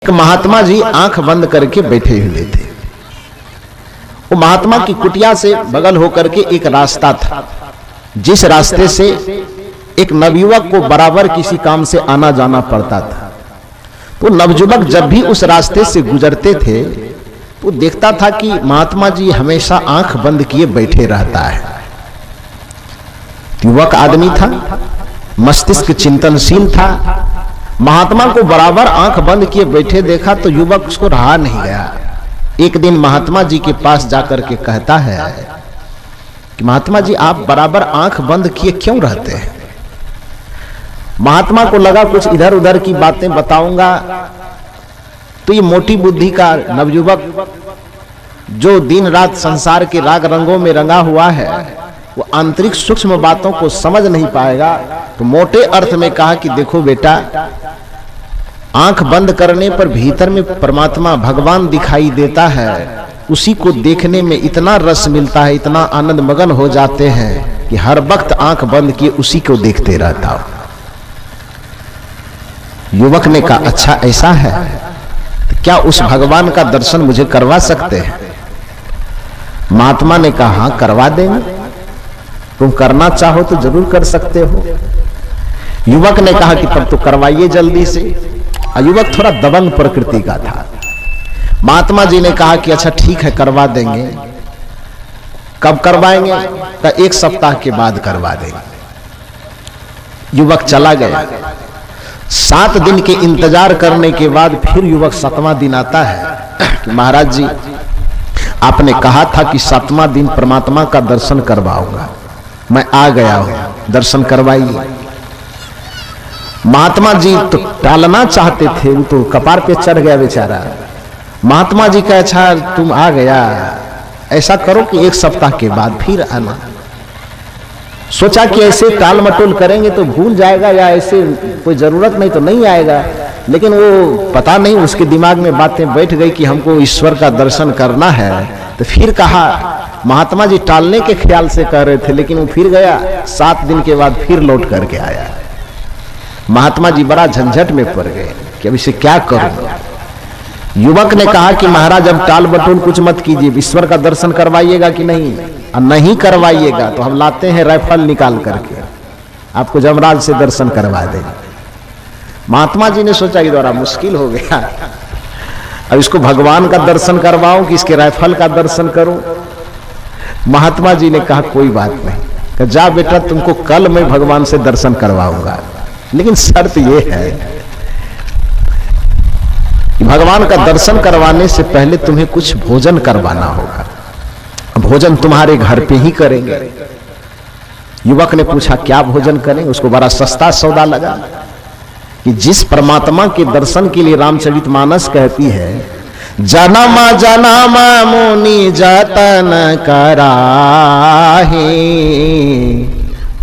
एक महात्मा जी आंख बंद करके बैठे हुए थे। वो महात्मा की कुटिया से बगल होकर के एक रास्ता था, जिस रास्ते से एक नवयुवक को बराबर किसी काम से आना जाना पड़ता था। तो नवयुवक जब भी उस रास्ते से गुजरते थे तो देखता था कि महात्मा जी हमेशा आंख बंद किए बैठे रहता है। युवक आदमी था, मस्तिष्क चिंतनशील था। महात्मा को बराबर आंख बंद किए बैठे देखा तो युवक उसको रहा नहीं गया। एक दिन महात्मा जी के पास जाकर के कहता है कि महात्मा जी आप बराबर आंख बंद किए क्यों रहते हैं? महात्मा को लगा कुछ इधर उधर की बातें बताऊंगा तो ये मोटी बुद्धि का नवयुवक जो दिन रात संसार के राग रंगों में रंगा हुआ है वो आंतरिक सूक्ष्म बातों को समझ नहीं पाएगा। तो मोटे अर्थ में कहा कि देखो बेटा, आंख बंद करने पर भीतर में परमात्मा भगवान दिखाई देता है। उसी को देखने में इतना रस मिलता है, इतना आनंद मगन हो जाते हैं कि हर वक्त आंख बंद किए उसी को देखते रहता हूं। युवक ने कहा अच्छा ऐसा है, तो क्या उस भगवान का दर्शन मुझे करवा सकते हैं? महात्मा ने कहा हाँ करवा देंगे, तुम करना चाहो तो जरूर कर सकते हो। युवक ने कहा कि तब तो करवाइए जल्दी से। युवक थोड़ा दबंग प्रकृति का था। महात्मा जी ने कहा कि अच्छा ठीक है करवा देंगे। कब करवाएंगे? तो एक सप्ताह के बाद करवा देंगे। युवक चला गया। 7 दिन के इंतजार करने के बाद फिर युवक 7वां दिन आता है कि महाराज जी आपने कहा था कि 7वां दिन परमात्मा का दर्शन करवाऊंगा, मैं आ गया हूं, दर्शन करवाइए। महात्मा जी तो टालना चाहते थे, वो तो कपार पे चढ़ गया बेचारा। महात्मा जी का अच्छा तुम आ गया, ऐसा करो कि 1 सप्ताह के बाद फिर आना। सोचा कि ऐसे टाल मटोल करेंगे तो भूल जाएगा या ऐसे कोई जरूरत नहीं तो नहीं आएगा, लेकिन वो पता नहीं उसके दिमाग में बातें बैठ गई कि हमको ईश्वर का दर्शन करना है। तो फिर कहा, महात्मा जी टालने के ख्याल से कह रहे थे लेकिन वो फिर गया। 7 दिन के बाद फिर लौट करके आया। महात्मा जी बड़ा झंझट में पड़ गए कि अब इसे क्या करूं। युवक ने कहा कि महाराज अब टाल बटोल कुछ मत कीजिए, ईश्वर का दर्शन करवाइएगा कि नहीं? और नहीं करवाइएगा तो हम लाते हैं राइफल निकाल करके, आपको जमराज से दर्शन करवा देंगे। महात्मा जी ने सोचा कि द्वारा मुश्किल हो गया, अब इसको भगवान का दर्शन करवाऊं कि इसके राइफल का दर्शन करूं? महात्मा जी ने कहा कोई बात नहीं, जा बेटा तुमको कल मैं भगवान से दर्शन करवाऊंगा, लेकिन शर्त यह है कि भगवान का दर्शन करवाने से पहले तुम्हें कुछ भोजन करवाना होगा। भोजन तुम्हारे घर पे ही करेंगे। युवक ने पूछा क्या भोजन करें? उसको बड़ा सस्ता सौदा लगा कि जिस परमात्मा के दर्शन के लिए रामचरितमानस कहती है जन्म जन्म मुनि जतन कराहे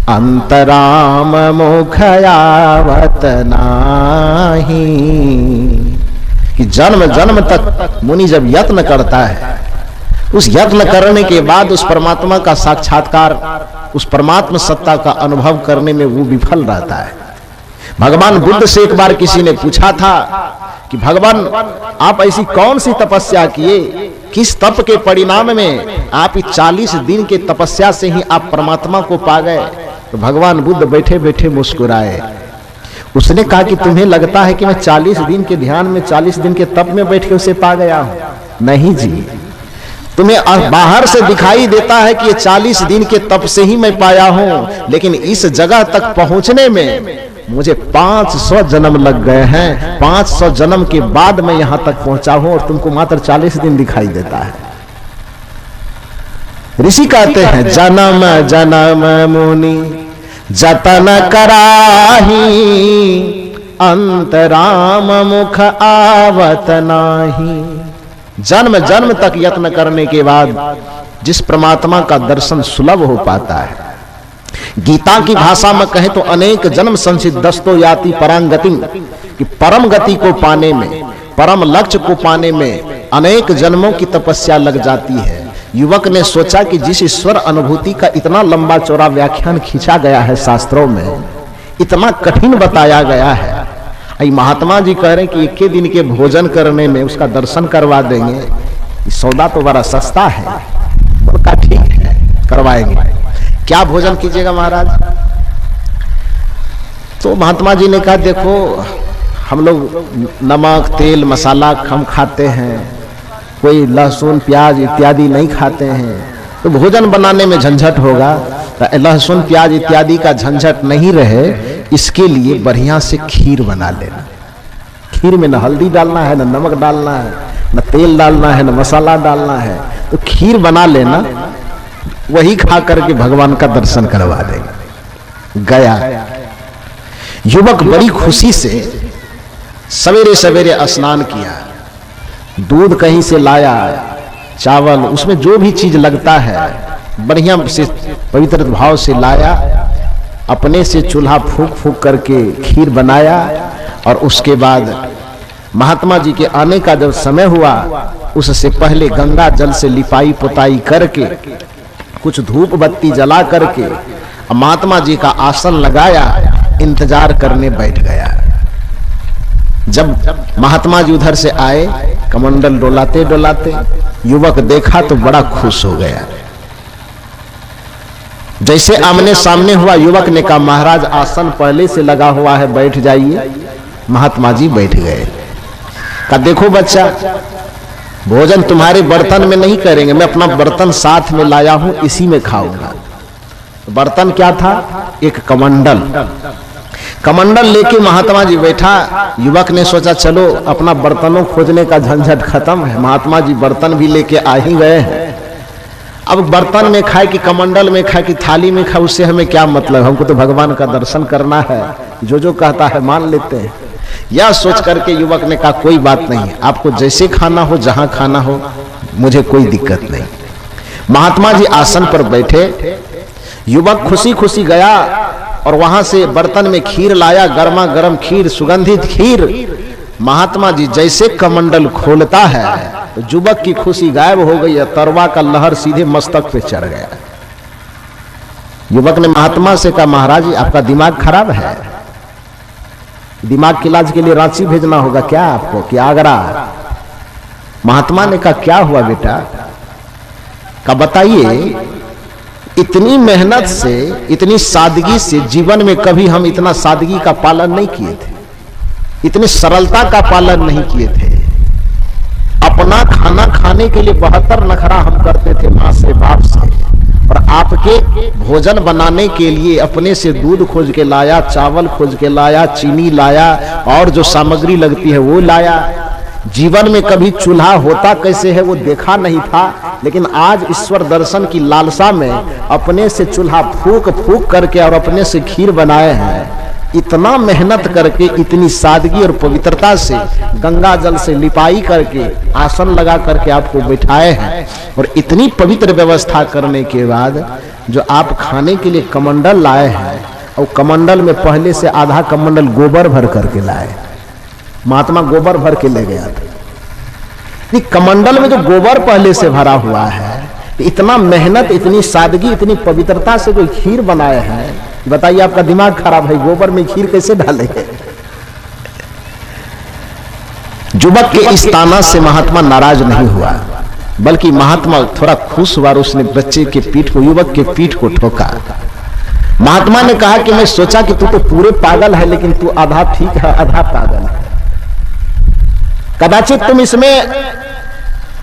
अंतराम मुख आवत नाही, कि जन्म जन्म तक मुनि जब यत्न करता है, उस यत्न करने के बाद उस परमात्मा का साक्षात्कार, उस परमात्मा सत्ता का अनुभव करने में वो विफल रहता है। भगवान बुद्ध से एक बार किसी ने पूछा था कि भगवान आप ऐसी कौन सी तपस्या किए, किस तप के परिणाम में आप 40 दिन के तपस्या से ही आप परमात्मा को पा गए? तो भगवान बुद्ध बैठे बैठे मुस्कुराए। उसने कहा कि तुम्हें लगता है कि मैं 40 दिन के ध्यान में 40 दिन के तप में बैठ के उसे पा गया हूं? नहीं जी, तुम्हें बाहर से दिखाई देता है कि ये 40 दिन के तप से ही मैं पाया हूं, लेकिन इस जगह तक पहुंचने में मुझे 500 जन्म लग गए हैं। 500 जन्म के बाद मैं यहां तक पहुंचा हूं और तुमको मात्र 40 दिन दिखाई देता है। ऋषि कहते हैं जन्म जन्म मुनि जतन कराही अंतराम मुख आवत नाही। जन्म जन्म तक यत्न करने के बाद जिस परमात्मा का दर्शन सुलभ हो पाता है, गीता की भाषा में कहें तो अनेक जन्म संसिद्धस्तो याति परांगति, कि परम गति को पाने में, परम लक्ष्य को पाने में अनेक जन्मों की तपस्या लग जाती है। युवक ने सोचा कि जिस ईश्वर अनुभूति का इतना लंबा चौड़ा व्याख्यान खींचा गया है शास्त्रों में, इतना कठिन बताया गया है, महात्मा जी कह रहे हैं कि एक ही दिन के भोजन करने में उसका दर्शन करवा देंगे, सौदा तो बड़ा सस्ता है। बोला ठीक है करवाएंगे। क्या भोजन कीजिएगा महाराज? तो महात्मा जी ने कहा देखो हम लोग नमक तेल मसाला हम खाते हैं, कोई लहसुन प्याज इत्यादि नहीं खाते हैं, तो भोजन बनाने में झंझट होगा। तो लहसुन प्याज इत्यादि का झंझट नहीं रहे, इसके लिए बढ़िया से खीर बना लेना। खीर में न हल्दी डालना है, न नमक डालना है, न तेल डालना है, न मसाला डालना है। तो खीर बना लेना, वही खा करके भगवान का दर्शन करवा देंगे। गया युवक बड़ी खुशी से सवेरे सवेरे स्नान किया, दूध कहीं से लाया, चावल, उसमें जो भी चीज लगता है बढ़िया से पवित्र भाव से लाया, अपने से चूल्हा फूंक फूंक करके खीर बनाया। और उसके बाद महात्मा जी के आने का जब समय हुआ, उससे पहले गंगा जल से लिपाई पुताई करके कुछ धूप बत्ती जला करके महात्मा जी का आसन लगाया, इंतजार करने बैठ गया। जब महात्मा जी उधर से आए, कमंडल डोलाते डोलाते, युवक देखा तो बड़ा खुश हो गया। जैसे आमने सामने हुआ, युवक ने कहा महाराज आसन पहले से लगा हुआ है, बैठ जाइए। महात्मा जी बैठ गए। कहा देखो बच्चा, भोजन तुम्हारे बर्तन में नहीं करेंगे, मैं अपना बर्तन साथ में लाया हूं, इसी में खाऊंगा। बर्तन क्या था? एक कमंडल। कमंडल लेके महात्मा जी बैठा। युवक ने सोचा चलो अपना बर्तनों खोजने का झंझट खत्म है, महात्मा जी बर्तन भी लेके आ ही गए हैं। अब बर्तन में खाए कि कमंडल में खाए कि थाली में खाए, उससे हमें क्या मतलब, हमको तो भगवान का दर्शन करना है, जो जो कहता है मान लेते हैं। यह सोच करके युवक ने कहा कोई बात नहीं, आपको जैसे खाना हो, जहां खाना हो, मुझे कोई दिक्कत नहीं। महात्मा जी आसन पर बैठे, युवक खुशी खुशी गया और वहां से बर्तन में खीर लाया, गर्मा गर्म खीर, सुगंधित खीर। महात्मा जी जैसे कमंडल खोलता है तो युवक की खुशी गायब हो गई, तरवा का लहर सीधे मस्तक पे चढ़ गया। युवक ने महात्मा से कहा महाराज आपका दिमाग खराब है, दिमाग के इलाज के लिए रांची भेजना होगा क्या आपको, कि आगरा? महात्मा ने कहा क्या हुआ बेटा? का बताइए, इतनी मेहनत से, इतनी सादगी से, जीवन में कभी हम इतना सादगी का पालन नहीं किए थे, इतनी सरलता का पालन नहीं किए थे। अपना खाना खाने के लिए 72 नखरा हम करते थे मां से बाप से, और आपके भोजन बनाने के लिए अपने से दूध खोज के लाया, चावल खोज के लाया, चीनी लाया, और जो सामग्री लगती है वो लाया। जीवन में कभी चूल्हा होता कैसे है वो देखा नहीं था, लेकिन आज ईश्वर दर्शन की लालसा में अपने से चूल्हा फूंक फूंक करके और अपने से खीर बनाए हैं। इतना मेहनत करके, इतनी सादगी और पवित्रता से गंगा जल से लिपाई करके आसन लगा करके आपको बिठाए हैं, और इतनी पवित्र व्यवस्था करने के बाद जो आप खाने के लिए कमंडल लाए हैं, और कमंडल में पहले से आधा कमंडल गोबर भर करके लाए। महात्मा गोबर भर के ले गया था। कमंडल में जो गोबर पहले से भरा हुआ है, इतना मेहनत, इतनी सादगी, इतनी पवित्रता से कोई खीर बनाए हैं, बताइए आपका दिमाग खराब है, गोबर में खीर कैसे डालेंगे? युवक के इस ताना से महात्मा नाराज नहीं हुआ, बल्कि महात्मा थोड़ा खुश हुआ, उसने बच्चे के पीठ को, युवक के पीठ को ठोका। महात्मा ने कहा कि मैं सोचा कि तू तो पूरे पागल है, लेकिन तू आधा ठीक है, आधा पागल है। कदाचित तुम इसमें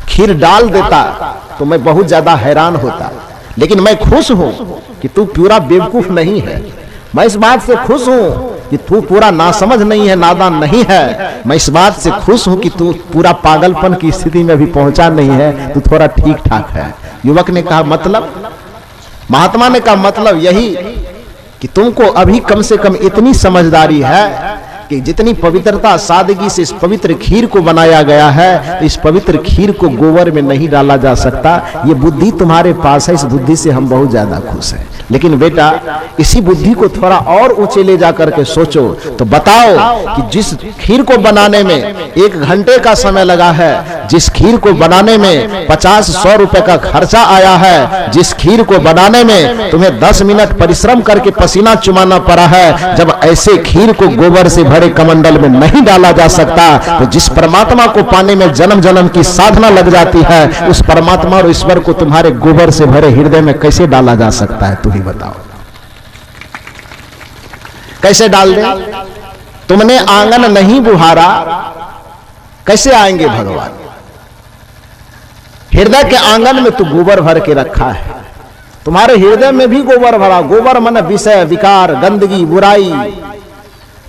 खीर डाल देता तो मैं बहुत ज्यादा हैरान होता, लेकिन मैं खुश हूं कि तू पूरा बेवकूफ नहीं है। मैं इस बात से खुश हूं कि तू पूरा नासमझ नहीं है, नादान नहीं है। मैं इस बात से खुश हूं कि तू पूरा पागलपन की स्थिति में भी पहुंचा नहीं है, तू थोड़ा ठीक ठाक है। युवक ने कहा मतलब? महात्मा ने कहा मतलब यही कि तुमको अभी कम से कम इतनी समझदारी है कि जितनी पवित्रता सादगी से इस पवित्र खीर को बनाया गया है, तो इस पवित्र खीर को गोबर में नहीं डाला जा सकता। ये बुद्धि तुम्हारे पास है, इस बुद्धि से हम बहुत ज्यादा खुश हैं। लेकिन बेटा इसी बुद्धि को थोड़ा और ऊंचे ले जा करके सोचो तो बताओ कि जिस खीर को बनाने में 1 घंटे का समय लगा है, जिस खीर को बनाने में 50-100 रुपए का खर्चा आया है, जिस खीर को बनाने में तुम्हें 10 मिनट परिश्रम करके पसीना चुमाना पड़ा है, जब ऐसे खीर को गोबर से भरे कमंडल में नहीं डाला जा सकता, तो जिस परमात्मा को पाने में जन्म जन्म की साधना लग जाती है, उस परमात्मा और ईश्वर को तुम्हारे गोबर से भरे हृदय में कैसे डाला जा सकता है? तू ही बताओ, कैसे डाल दे? तुमने आंगन नहीं बुहारा, कैसे आएंगे भगवान? हृदय के आंगन में तू गोबर भर के रखा है, तुम्हारे हृदय में भी गोबर भरा। गोबर मन विषय, विकार, गंदगी, बुराई।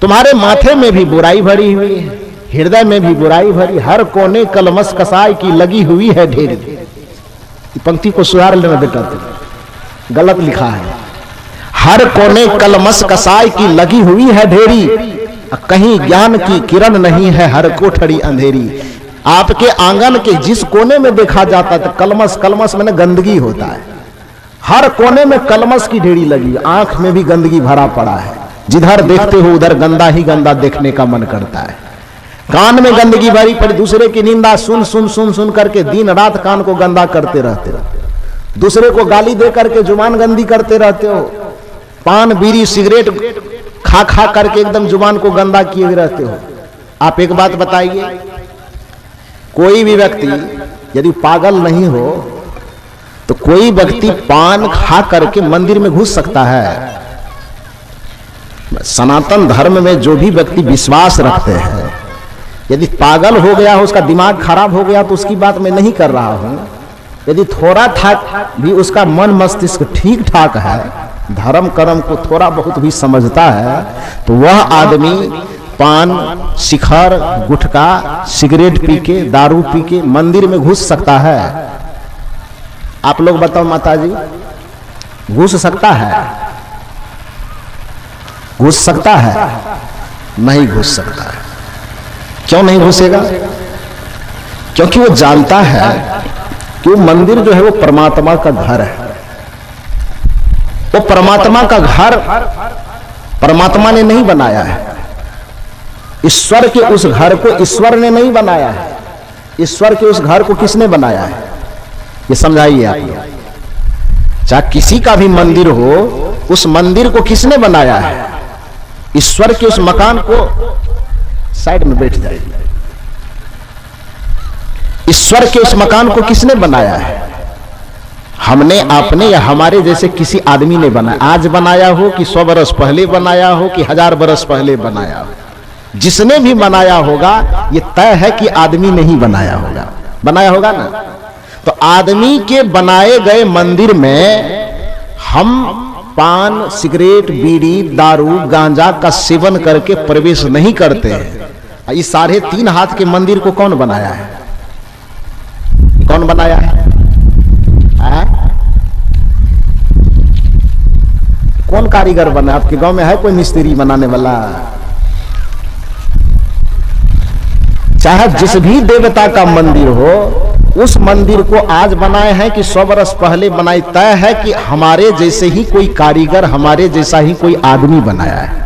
तुम्हारे माथे में भी बुराई भरी हुई है, हृदय में भी बुराई भरी, हर कोने कलमस कसाई की लगी हुई है ढेरी। पंक्ति को सुधार लेना बेटा, गलत लिखा है। हर कोने कलमस कसाई की लगी हुई है ढेरी, कहीं ज्ञान की किरण नहीं है, हर कोठरी अंधेरी। आपके आंगन के जिस कोने में देखा जाता है तो कलमस, कलमस मैंने गंदगी होता है, हर कोने में कलमस की ढेरी लगी, आंख में भी गंदगी भरा पड़ा है, जिधर देखते हो उधर गंदा ही गंदा देखने का मन करता है। कान में गंदगी भरी पड़ी, दूसरे की निंदा सुन सुन सुन सुन करके दिन रात कान को गंदा करते रहते हो, दूसरे को गाली दे करके जुबान गंदी करते रहते हो, पान बीड़ी सिगरेट खा खा करके एकदम जुबान को गंदा किए रहते हो। आप एक बात बताइए, कोई भी व्यक्ति यदि पागल नहीं हो तो कोई व्यक्ति पान खा करके मंदिर में घुस सकता है? सनातन धर्म में जो भी व्यक्ति विश्वास रखते हैं, यदि पागल हो गया हो, उसका दिमाग खराब हो गया, तो उसकी बात मैं नहीं कर रहा हूं। यदि थोड़ा था भी उसका मन मस्तिष्क ठीक ठाक है, धर्म कर्म को थोड़ा बहुत भी समझता है, तो वह आदमी पान, शिखर, गुटखा, सिगरेट पी के, दारू पी के मंदिर में घुस सकता है? आप लोग बताओ माताजी, घुस सकता है? घुस सकता है? नहीं घुस सकता है। क्यों नहीं घुसेगा? क्योंकि वो जानता है कि वो मंदिर जो है वो परमात्मा का घर है। वो परमात्मा का घर परमात्मा ने नहीं बनाया है, ईश्वर के उस घर को ईश्वर ने नहीं बनाया है। ईश्वर के उस घर को किसने बनाया है, ये समझाइए आप लोग। चाहे किसी का भी मंदिर हो, उस मंदिर को किसने बनाया है? ईश्वर के उस मकान को, साइड में बैठ जाइए, ईश्वर के उस मकान को किसने बनाया है? हमने, आपने, या हमारे जैसे किसी आदमी ने बनाया? आज बनाया हो कि 100 बरस पहले बनाया हो कि 1000 बरस पहले बनाया हो, जिसने भी बनाया होगा ये तय है कि आदमी ने ही बनाया होगा। बनाया होगा ना? तो आदमी के बनाए गए मंदिर में हम पान, सिगरेट, बीड़ी, दारू, गांजा का सेवन करके प्रवेश नहीं करते हैं। इस 3.5 हाथ के मंदिर को कौन बनाया है? कौन बनाया है? कौन कारीगर बना? आपके गांव में है कोई मिस्त्री बनाने वाला? चाहे जिस भी देवता का मंदिर हो, उस मंदिर को आज बनाए हैं कि 100 बरस पहले बनाए, तय है कि हमारे जैसे ही कोई कारीगर, हमारे जैसा ही कोई आदमी बनाया है।